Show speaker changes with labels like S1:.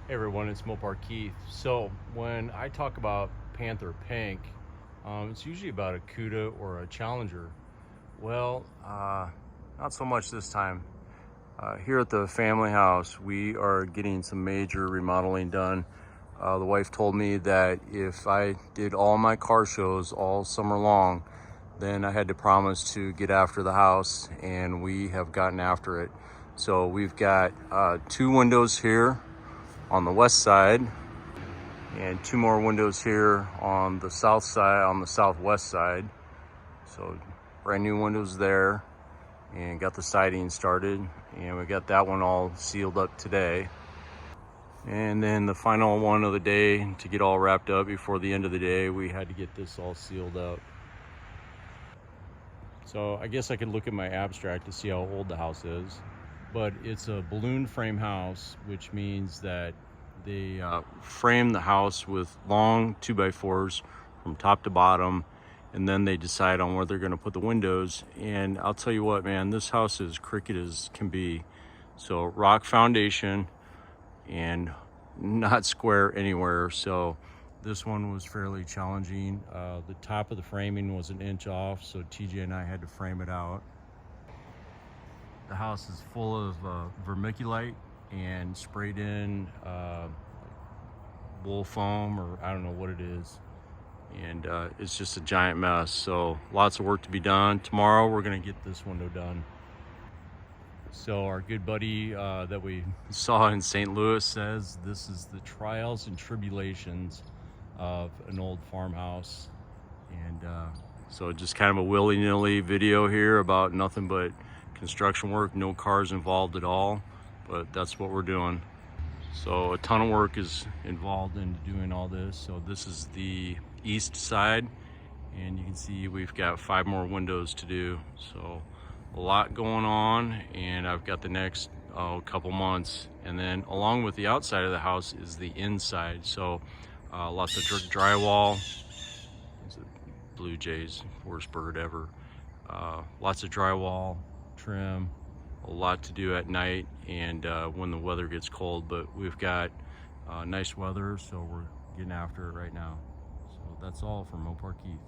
S1: Hey everyone, it's Mopar Keith. So when I talk about Panther Pink, it's usually about a CUDA or a Challenger. Well, not so much this time. Here at the family house, we are getting some major remodeling done. The wife told me that if I did all my car shows all summer long, then I had to promise to get after the house, and we have gotten after it. So we've got 2 windows here on the west side and 2 more windows here on the south side, on the southwest side. So brand new windows there, and got the siding started, and we got that one all sealed up today. And then the final one of the day, to get all wrapped up before the end of the day, we had to get this all sealed up. So I guess I could look at my abstract to see how old the house is, but it's a balloon frame house, which means that they frame the house with long 2x4s from top to bottom, and then they decide on where they're going to put the windows. And I'll tell you what, man, this house is crooked as can be. So rock foundation and not square anywhere. So this one was fairly challenging. The top of the framing was 1 inch off, so TJ and I had to frame it out. The house is full of vermiculite and sprayed in wool foam, or I don't know what it is, and it's just a giant mess. So lots of work to be done. Tomorrow we're gonna get this window done. So our good buddy that we saw in St. Louis says this is the trials and tribulations of an old farmhouse. And so just kind of a willy-nilly video here about nothing but construction work, no cars involved at all, but that's what we're doing. So a ton of work is involved in doing all this. So this is the east side, and you can see we've got 5 more windows to do. So a lot going on, and I've got the next couple months. And then along with the outside of the house is the inside. So lots of drywall. It's a Blue Jays, worst bird ever. Lots of drywall, trim, a lot to do at night and when the weather gets cold, but we've got nice weather, so we're getting after it right now. So that's all from Mopar Keith.